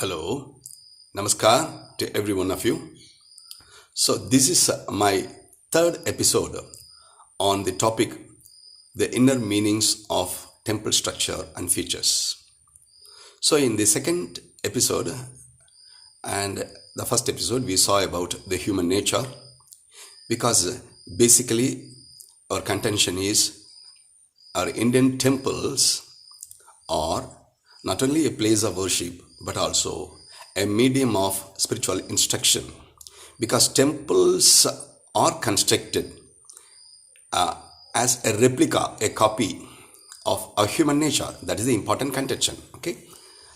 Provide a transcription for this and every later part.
Hello, Namaskar to every one of you. So, this is my third episode on the topic the inner meanings of temple structure and features. So, in the second episode and the first episode, we saw about the human nature because basically our contention is our Indian temples are not only a place of worship but also a medium of spiritual instruction because temples are constructed as a replica, a copy of our human nature. That is the important contention. Okay.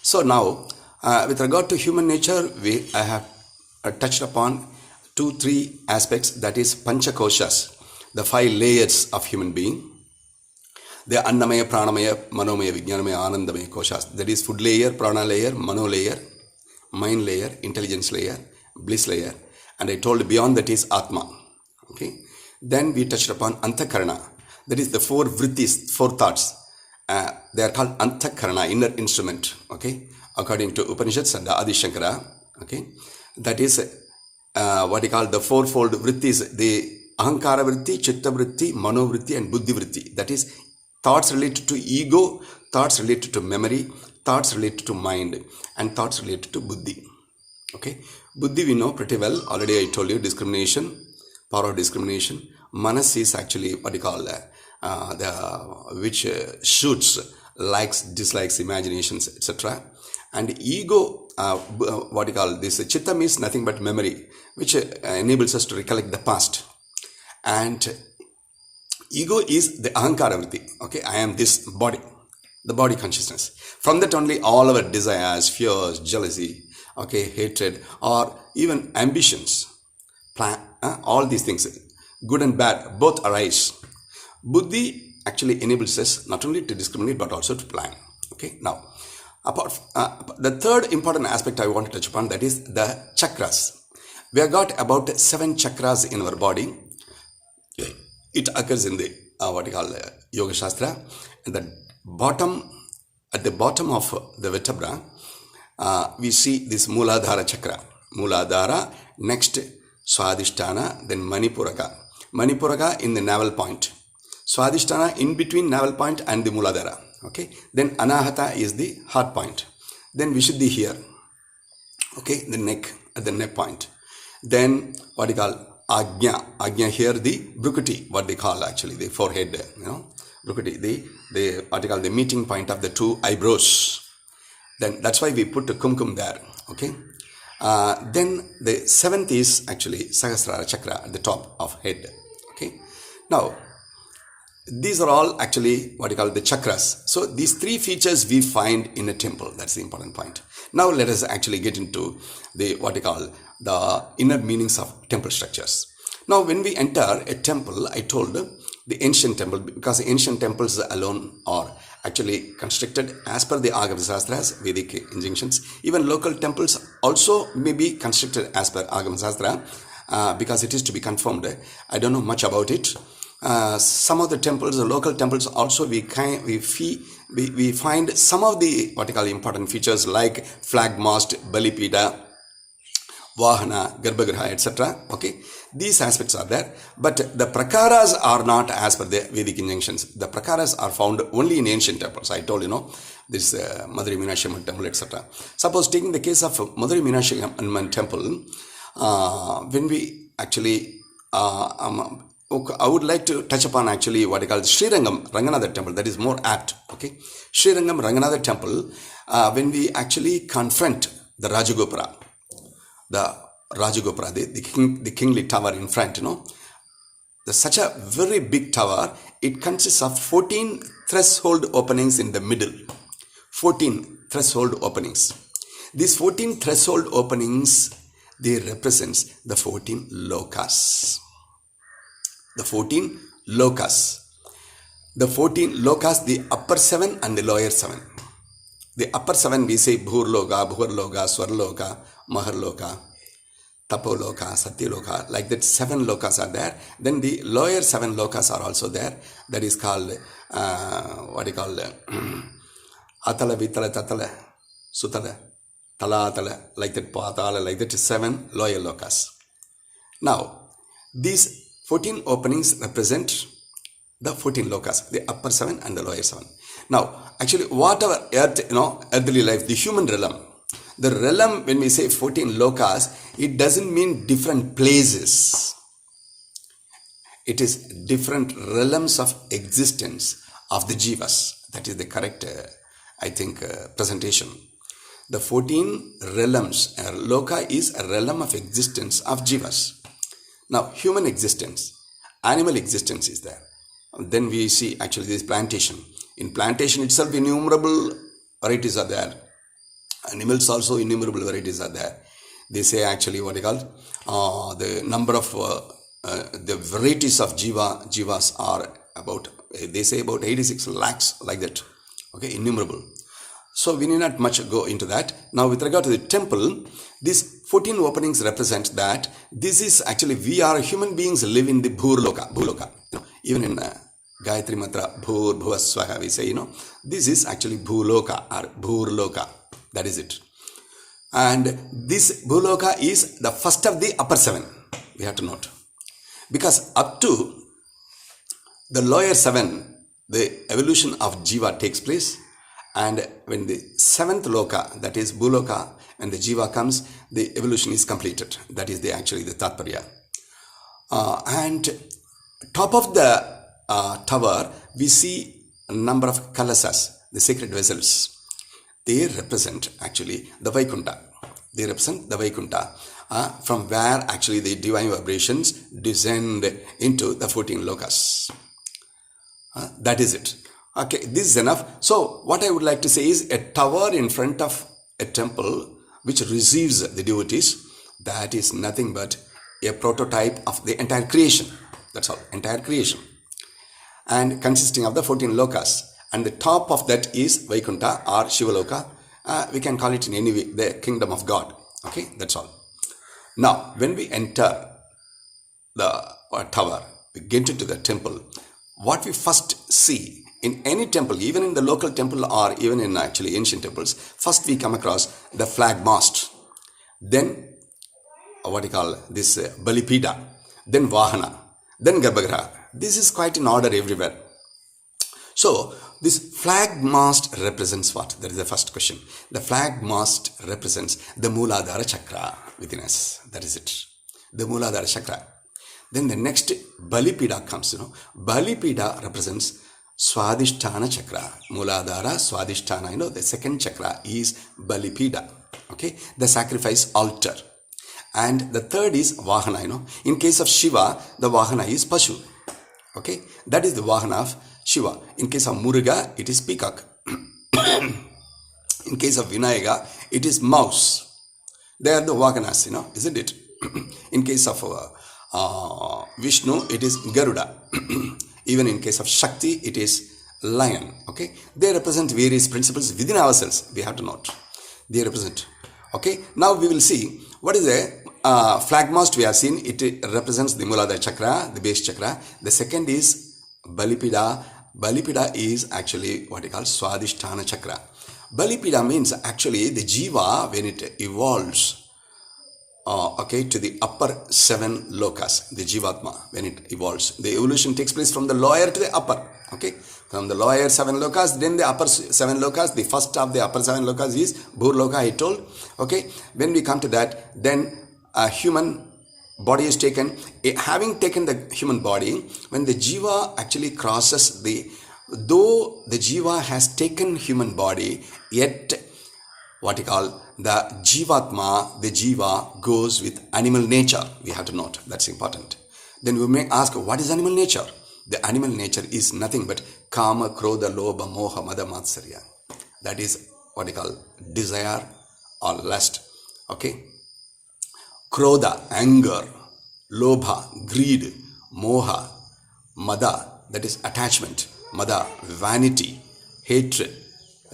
So now, with regard to human nature, I have touched upon three aspects. That is panchakoshas, the five layers of human being. The Annamaya, Pranamaya, Manomaya, Vijnanamaya, Anandamaya koshas. That is food layer, prana layer, mano layer, mind layer, intelligence layer, bliss layer. And I told beyond that is Atma. Okay. Then we touched upon Antakarana. That is the four vrittis, four thoughts. They are called Antakarana, inner instrument. Okay. According to Upanishads and Adi Shankara. Okay. That is what we call the fourfold vrittis. The Ahankara vritti, Chitta vritti, Mano vritti and Buddhi vritti. That is thoughts related to ego, thoughts related to memory, thoughts related to mind, and thoughts related to buddhi. Okay, buddhi we know pretty well. Already I told you discrimination, power of discrimination. Manas is actually what you call which shoots likes, dislikes, imaginations, etc. And ego, what you call this chitta means nothing but memory, which enables us to recollect the past. And ego is the ahankara vritti. Okay, I am this body, the body consciousness. From that only all our desires, fears, jealousy, okay, hatred, or even ambitions, all these things, good and bad, both arise. Buddhi actually enables us not only to discriminate but also to plan. Okay, now, the third important aspect I want to touch upon, that is the chakras. We have got about 7 chakras in our body. It occurs in the what you call Yoga Shastra. At the bottom of the vertebra, we see this Mooladhara chakra. Mooladhara, next Swadhisthana, then Manipuraka. Manipuraka in the navel point. Swadhisthana in between navel point and the Mooladhara. Okay. Then Anahata is the heart point. Then Vishuddhi here. Okay, the neck, at the neck point. Then what you call Ajna here, the Brukuti, what they call actually the forehead, Brukuti, the what they call the meeting point of the two eyebrows. Then that's why we put the kumkum there. Okay. Then the 7th is actually Sahasrara chakra at the top of head. Okay. Now, these are all actually what you call the chakras. So these 3 features we find in a temple. That's the important point. Now let us actually get into the what you call the inner meanings of temple structures. Now when we enter a temple, I told the ancient temple, because the ancient temples alone are actually constructed as per the Agama Shastras, Vedic injunctions. Even local temples also may be constructed as per Agama Shastra because it is to be confirmed. I don't know much about it. Some of the temples, the local temples also we find some of the what you call important features like flag mast, Balipida, Vahana, Garbhagriha, etc. Okay, these aspects are there, but the prakaras are not as per the Vedic injunctions. The prakaras are found only in ancient temples. I told this Madurai Meenakshi Amman temple, etc. Suppose taking the case of Madurai Meenakshi Amman temple, when we actually I would like to touch upon actually what I call the Srirangam Ranganatha temple. That is more apt. Okay, Srirangam Ranganatha temple. When we actually confront the Rajagopura, the kingly tower in front, there's such a very big tower. It consists of 14 threshold openings in the middle. 14 threshold openings. These 14 threshold openings, they represents the 14 lokas. The 14 lokas. The 14 lokas, the upper 7 and the lower 7. The upper 7 we say Bhurloka, Bhurloka, Swarloka, Maharloka, Tapoloka, Satyaloka. Like that 7 lokas are there. Then the lower 7 lokas are also there. That is called Atala, Vitala, Tatala, Sutala, Talatala, like that, Patala, like that, 7 lower lokas. Now, these 14 openings represent the 14 lokas, the upper 7 and the lower 7. Now, actually, whatever earth, earthly life, the human realm, the realm, when we say 14 lokas, it doesn't mean different places. It is different realms of existence of the jivas. That is the correct, presentation. The 14 realms, loka is a realm of existence of jivas. Now, human existence, animal existence is there. Then we see actually this plantation. In plantation itself, innumerable varieties are there. Animals also, innumerable varieties are there. They say actually what they call the number of the varieties of jivas are about, they say about 86 lakhs, like that. Okay, innumerable. So we need not much go into that. Now with regard to the temple, these 14 openings represent that this is actually, we are human beings live in the Bhuloka. Even in Gayatri Mantra, Bhur Bhuvaswaha, we say, this is actually Bhuloka or Bhurloka. That is it. And this Bhuloka is the first of the upper 7. We have to note. Because up to the lower 7, the evolution of Jiva takes place. And when the 7th Loka, that is Bhuloka, and the Jiva comes, the evolution is completed. That is actually the Tatparya. And top of the tower, we see a number of kalasas, the sacred vessels. They represent actually the Vaikuntha. They represent the Vaikuntha, from where actually the divine vibrations descend into the 14 lokas. That is it. Okay, this is enough. So what I would like to say is a tower in front of a temple which receives the devotees, that is nothing but a prototype of the entire creation. That's all, entire creation. And consisting of the 14 lokas. And the top of that is Vaikuntha or Shivaloka. We can call it in any way the kingdom of God. Okay, that's all. Now, when we enter the tower, we get into the temple, what we first see in any temple, even in the local temple or even in actually ancient temples, first we come across the flag mast. Then, what you call this Balipida. Then Vahana. Then Garbhagriha. This is quite in order everywhere. So, this flag mast represents what? That is the first question. The flag mast represents the Mooladhara Chakra within us. That is it. The Mooladhara Chakra. Then the next Balipida comes, Balipida represents Swadhisthana Chakra. Mooladhara, Swadhisthana, the second chakra is Balipida. Okay, the sacrifice altar. And the third is Vahana, In case of Shiva, the Vahana is Pashu. Okay, that is the Vahana of Shiva. In case of Muruga, it is peacock. In case of Vinayaka, it is mouse. They are the Vahanas, isn't it? In case of Vishnu, it is Garuda. Even in case of Shakti, it is lion. Okay, they represent various principles within ourselves. We have to note. They represent. Okay, now we will see what is the flag mast we have seen. It represents the Mooladhara Chakra, the base chakra. The second is Balipida. Balipida is actually what we call Swadhisthana Chakra. Balipida means actually the Jiva when it evolves to the upper 7 lokas, the Jivatma, when it evolves. The evolution takes place from the lower to the upper. Okay, from the lower 7 lokas, then the upper 7 lokas. The first of the upper 7 lokas is Bhurloka, I told. Okay, when we come to that, then a human body is taken. Having taken the human body, when the Jiva actually crosses though the Jiva has taken human body, yet what you call the Jivatma, the Jiva goes with animal nature. We have to note, that's important. Then we may ask, what is animal nature? The animal nature is nothing but Kama, Krodha, Lobha, Moha, Mada, Matsarya. That is what you call desire or lust. Okay. Krodha, anger. Lobha, greed. Moha, Mada, that is attachment. Mada, vanity, hatred,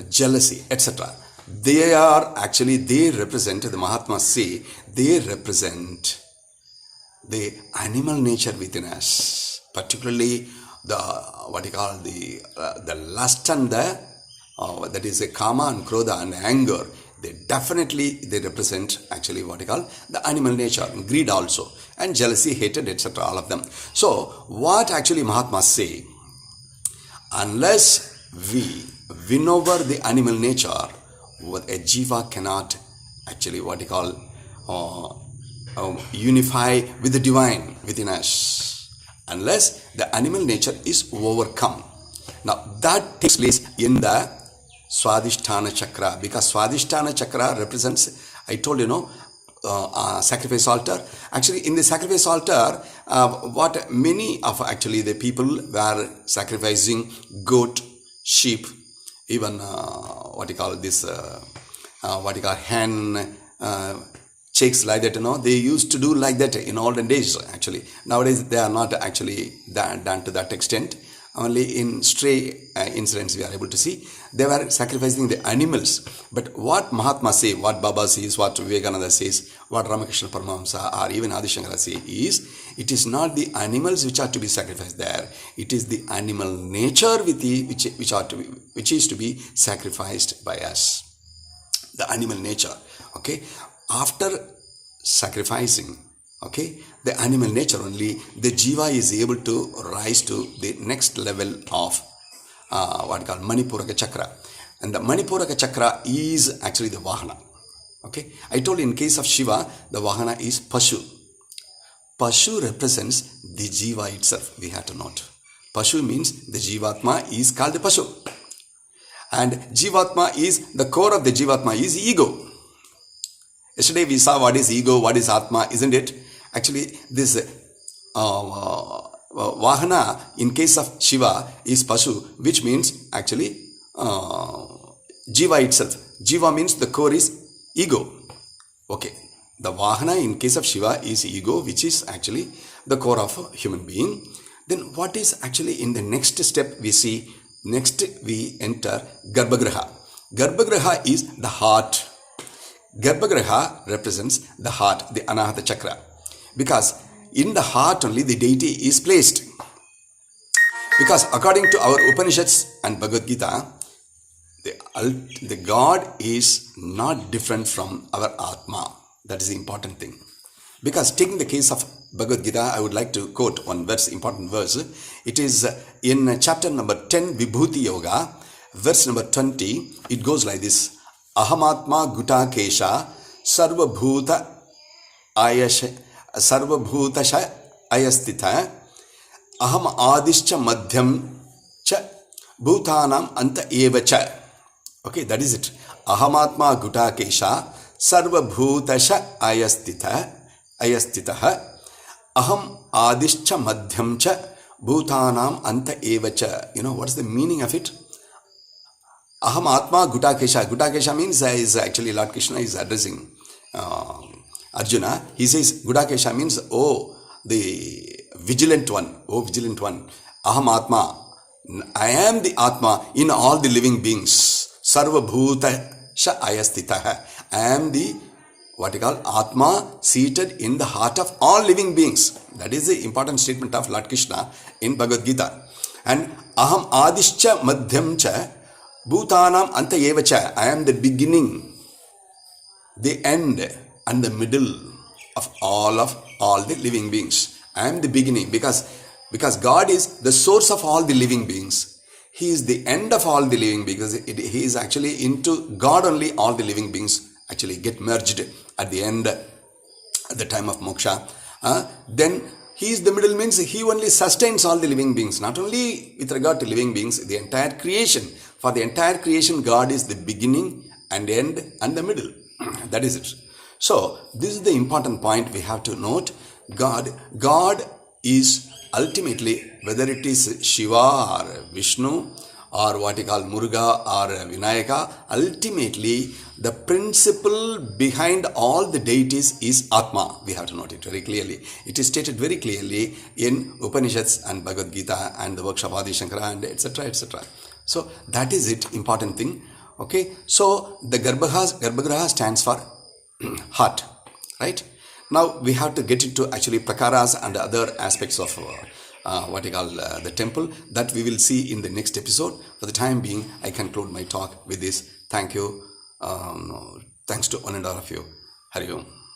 jealousy, etc. They represent, the Mahatmas say, they represent the animal nature within us, particularly the lust and that is a Kama and Krodha and anger. they represent actually what you call the animal nature, greed also, and jealousy, hatred, etc. All of them. So what actually Mahatmas say, unless we win over the animal nature, a jiva cannot actually what you call unify with the divine within us, unless the animal nature is overcome. Now that takes place in the Swadhisthana chakra, because Swadhisthana chakra represents, I told sacrifice altar. Actually, in the sacrifice altar, what many of actually the people were sacrificing goat, sheep, even hen, chicks, like that. They used to do like that in olden days. Actually, nowadays they are not actually done to that extent. Only in stray incidents we are able to see they were sacrificing the animals. But what Mahatma say, what Baba says, what Vivekananda says, what Ramakrishna Paramahamsa or even Adi Shankara say is, it is not the animals which are to be sacrificed there. It is the animal nature which is to be sacrificed by us. The animal nature. Okay. After sacrificing, the animal nature only, the jiva is able to rise to the next level of what called Manipuraka chakra. And the Manipuraka chakra is actually the Vahana. Okay, I told in case of Shiva, the Vahana is Pashu. Pashu represents the jiva itself. We have to note. Pashu means the Jivatma is called the Pashu. And Jivatma is, the core of the Jivatma is ego. Yesterday we saw what is ego, what is Atma, isn't it? Actually, this Vahana in case of Shiva is Pashu, which means actually Jiva itself. Jiva means the core is ego. Okay. The Vahana in case of Shiva is ego, which is actually the core of a human being. Then what is actually in the next step we see, next we enter Garbhagriha. Garbhagriha is the heart. Garbhagriha represents the heart, the Anahata chakra. Because in the heart only the deity is placed. Because according to our Upanishads and Bhagavad Gita, the God is not different from our Atma. That is the important thing. Because taking the case of Bhagavad Gita, I would like to quote one verse, important verse. It is in chapter number 10, Vibhuti Yoga, verse number 20. It goes like this. Ahamatma guta kesha sarva bhuta ayastita aham adischa madhyam cha bhutanam anta eva cha. Okay, that is it. Ahamatma guta kesha sarva bhutasha ayastita aham adischa madhyam cha bhutanam anta eva cha. You know what's the meaning of it? Aham Atma Gutakesha. Gutakesha means is actually Lord Krishna is addressing Arjuna. He says Gutakesha means, oh, the vigilant one. Oh, vigilant one. Aham Atma. I am the Atma in all the living beings. Sarva Bhuta Sha Ayastita. I am the what you call Atma seated in the heart of all living beings. That is the important statement of Lord Krishna in Bhagavad Gita. And Aham Adischa Madhyam Cha Bhutanam anta evacha. I am the beginning, the end, and the middle of all the living beings. I am the beginning because God is the source of all the living beings. He is the end of all the living beings. He is actually into God only. All the living beings actually get merged at the end, at the time of moksha. Then He is the middle means He only sustains all the living beings. Not only with regard to living beings, the entire creation. For the entire creation, God is the beginning and end and the middle. That is it. So, this is the important point we have to note. God is ultimately, whether it is Shiva or Vishnu or what you call Muruga or Vinayaka, ultimately the principle behind all the deities is Atma. We have to note it very clearly. It is stated very clearly in Upanishads and Bhagavad Gita and the works of Adi Shankara and etc. etc. So that is it, important thing. Okay, so the Garbhagriha stands for heart, right? Now we have to get into actually prakaras and other aspects of what you call the temple, that we will see in the next episode. For the time being, I conclude my talk with this. Thank you. Thanks to one and all of you. Hari Om.